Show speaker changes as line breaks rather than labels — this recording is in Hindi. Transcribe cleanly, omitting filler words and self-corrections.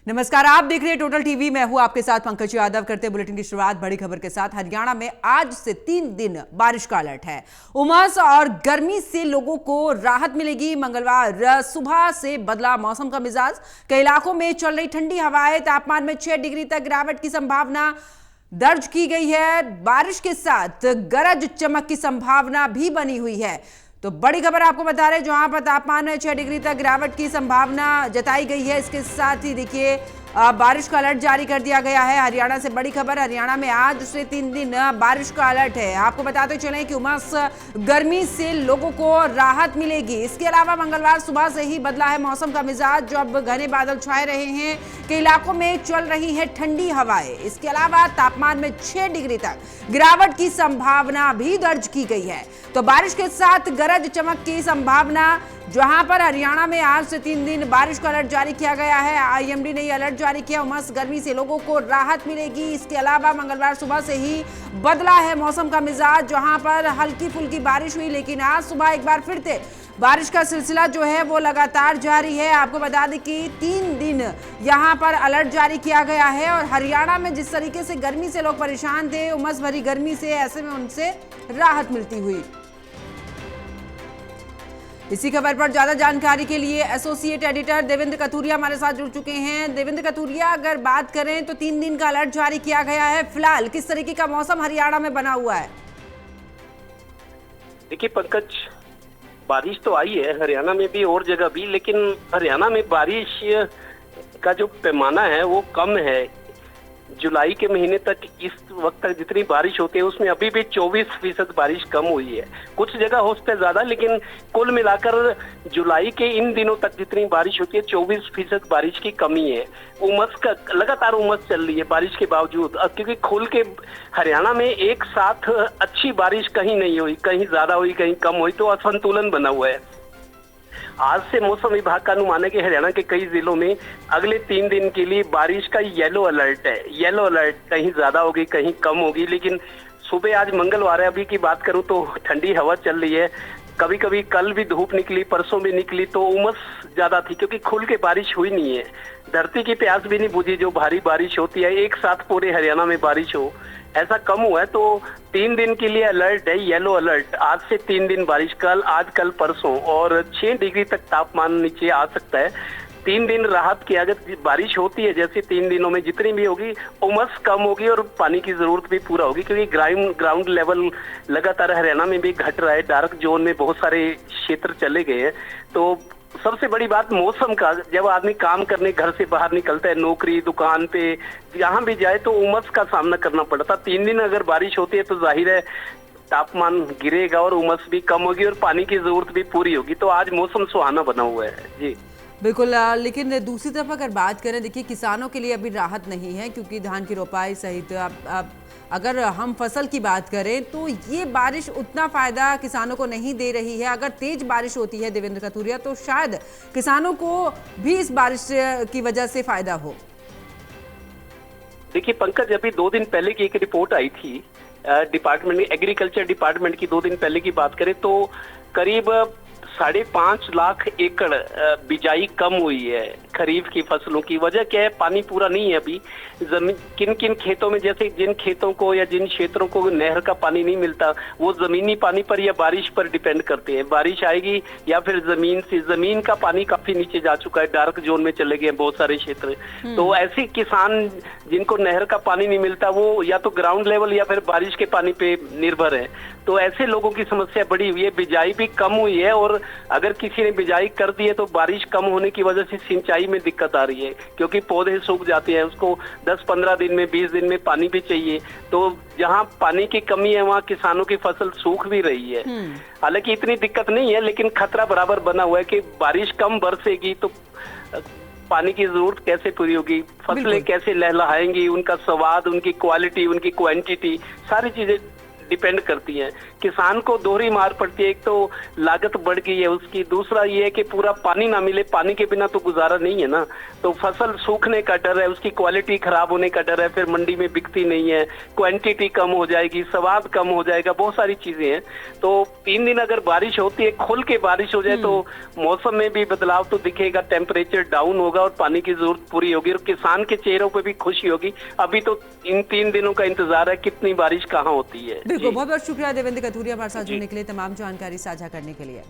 नमस्कार, आप देख रहे हैं टोटल टीवी। मैं हूं आपके साथ पंकज यादव। करते बुलेटिन की शुरुआत बड़ी खबर के साथ। हरियाणा में आज से 3 दिन बारिश का अलर्ट है। उमस और गर्मी से लोगों को राहत मिलेगी। मंगलवार सुबह से बदला मौसम का मिजाज। कई इलाकों में चल रही ठंडी हवाएं, तापमान में 6 डिग्री तक गिरावट की संभावना दर्ज की गई है। बारिश के साथ गरज चमक की संभावना भी बनी हुई है। तो बड़ी खबर आपको बता रहे हैं, जहां पर तापमान में 6 डिग्री तक गिरावट की संभावना जताई गई है। इसके साथ ही देखिए बारिश का अलर्ट जारी कर दिया गया है। हरियाणा से बड़ी खबर, हरियाणा में आज से 3 दिन बारिश का अलर्ट है। आपको बताते चलें कि उमस गर्मी से लोगों को राहत मिलेगी। इसके अलावा मंगलवार सुबह से ही बदला है मौसम का मिजाज। जो अब घने बादल छाए रहे हैं, कई इलाकों में चल रही है ठंडी हवाएं। इसके अलावा तापमान में 6 डिग्री तक गिरावट की संभावना भी दर्ज की गई है। तो बारिश के साथ गरज चमक की संभावना, जहां पर हरियाणा में आज से 3 दिन बारिश का अलर्ट जारी किया गया है। आईएमडी ने यह अलर्ट जारी किया। उमस गर्मी से लोगों को राहत मिलेगी। इसके अलावा मंगलवार सुबह से ही बदला है मौसम का मिजाज, जहां पर हल्की फुल्की बारिश हुई, लेकिन आज सुबह एक बार फिर से बारिश का सिलसिला जो है वो लगातार जारी है। आपको बता दें कि 3 दिन यहां पर अलर्ट जारी किया गया है। और हरियाणा में जिस तरीके से गर्मी से लोग परेशान थे, उमस भरी गर्मी से, ऐसे में उनसे राहत मिलती हुई। इसी खबर पर ज्यादा जानकारी के लिए एसोसिएट एडिटर देवेंद्र कथुरिया हमारे साथ जुड़ चुके हैं। देवेंद्र कथुरिया, अगर बात करें तो 3 दिन का अलर्ट जारी किया गया है। फिलहाल किस तरीके का मौसम हरियाणा में बना हुआ है?
देखिए पंकज, बारिश तो आई है हरियाणा में भी और जगह भी, लेकिन हरियाणा में बारिश का जो पैमाना है वो कम है। जुलाई के महीने तक इस वक्त तक जितनी बारिश होती है उसमें अभी भी 24% बारिश कम हुई है। कुछ जगह हो सकता है ज्यादा, लेकिन कुल मिलाकर जुलाई के इन दिनों तक जितनी बारिश होती है 24% बारिश की कमी है। उमस का लगातार उमस चल रही है बारिश के बावजूद, क्योंकि खुल के हरियाणा में एक साथ अच्छी बारिश कहीं नहीं हुई, कहीं ज्यादा हुई कहीं कम हुई, तो असंतुलन बना हुआ है। आज से मौसम विभाग का अनुमान है कि हरियाणा के कई जिलों में अगले 3 दिन के लिए बारिश का येलो अलर्ट है। येलो अलर्ट, कहीं ज्यादा होगी कहीं कम होगी। लेकिन सुबह आज मंगलवार है, अभी की बात करूं तो ठंडी हवा चल रही है। कभी कभी कल भी धूप निकली, परसों भी निकली, तो उमस ज्यादा थी क्योंकि खुल के बारिश हुई नहीं है। धरती की प्यास भी नहीं बुझी जो भारी बारिश होती है, एक साथ पूरे हरियाणा में बारिश हो, ऐसा कम हुआ है। तो 3 दिन के लिए अलर्ट है, येलो अलर्ट। आज से 3 दिन बारिश, आज कल परसों, और 6 डिग्री तक तापमान नीचे आ सकता है। 3 दिन राहत की अगर बारिश होती है, जैसे 3 दिनों में जितनी भी होगी, उमस कम होगी और पानी की जरूरत भी पूरा होगी, क्योंकि ग्राउंड लेवल लगातार हरियाणा में भी घट रहा है। डार्क जोन में बहुत सारे क्षेत्र चले गए हैं। तो सबसे बड़ी बात मौसम का, जब आदमी काम करने घर से बाहर निकलता है, नौकरी दुकान पे जहां भी जाए, तो उमस का सामना करना पड़ता। 3 दिन अगर बारिश होती है तो जाहिर है तापमान गिरेगा और उमस भी कम होगी और पानी की जरूरत भी पूरी होगी। तो आज मौसम सुहाना बना हुआ है जी।
बिल्कुल, लेकिन दूसरी तरफ अगर बात करें, देखिए किसानों के लिए अभी राहत नहीं है, क्योंकि धान की रोपाई सहित अब अगर हम फसल की बात करें तो ये बारिश उतना फायदा किसानों को नहीं दे रही है। अगर तेज बारिश होती है देवेंद्र कथुरिया, तो शायद किसानों को भी इस बारिश की वजह से फायदा हो।
देखिए पंकज, अभी 2 दिन पहले की एक रिपोर्ट आई थी डिपार्टमेंट, एग्रीकल्चर डिपार्टमेंट की। 2 दिन पहले की बात करें तो करीब 5.5 लाख एकड़ बिजाई कम हुई है खरीफ की फसलों की। वजह क्या है? पानी पूरा नहीं है अभी। जमीन किन किन खेतों में, जैसे जिन खेतों को या जिन क्षेत्रों को नहर का पानी नहीं मिलता, वो जमीनी पानी पर या बारिश पर डिपेंड करते हैं। बारिश आएगी या फिर जमीन से, जमीन का पानी काफी नीचे जा चुका है, डार्क जोन में चले गए बहुत सारे क्षेत्र। तो ऐसे किसान जिनको नहर का पानी नहीं मिलता, वो या तो ग्राउंड लेवल या फिर बारिश के पानी पे निर्भर है। तो ऐसे लोगों की समस्या बड़ी हुई है। बिजाई भी कम हुई है, और अगर किसी ने बिजाई कर दी है तो बारिश कम होने की वजह से सिंचाई में दिक्कत आ रही है, क्योंकि पौधे सूख जाते हैं, उसको 10-15 दिन में, 20 दिन में पानी भी चाहिए। तो जहां पानी की कमी है वहां किसानों की फसल सूख भी रही है। हालांकि इतनी दिक्कत नहीं है, लेकिन खतरा बराबर बना हुआ है कि बारिश कम बरसेगी तो पानी की जरूरत कैसे पूरी होगी, फसलें कैसे लहलहाएंगी, उनका स्वाद, उनकी क्वालिटी, उनकी क्वांटिटी, सारी चीजें डिपेंड करती हैं। किसान को दोहरी मार पड़ती है, एक तो लागत बढ़ गई है उसकी, दूसरा ये है कि पूरा पानी ना मिले, पानी के बिना तो गुजारा नहीं है ना। तो फसल सूखने का डर है, उसकी क्वालिटी खराब होने का डर है, फिर मंडी में बिकती नहीं है, क्वांटिटी कम हो जाएगी, स्वाद कम हो जाएगा, बहुत सारी चीजें हैं। तो 3 दिन अगर बारिश होती है, खुल के बारिश हो जाए तो मौसम में भी बदलाव तो दिखेगा, टेम्परेचर डाउन होगा और पानी की जरूरत पूरी होगी और किसान के चेहरों पे भी खुशी होगी। अभी तो इन 3 दिनों का इंतजार है कितनी बारिश कहाँ होती है।
बिल्कुल, बहुत बहुत शुक्रिया देवेंद्र कथूरिया हमारे साथ जुड़ने के लिए, तमाम जानकारी साझा करने के लिए।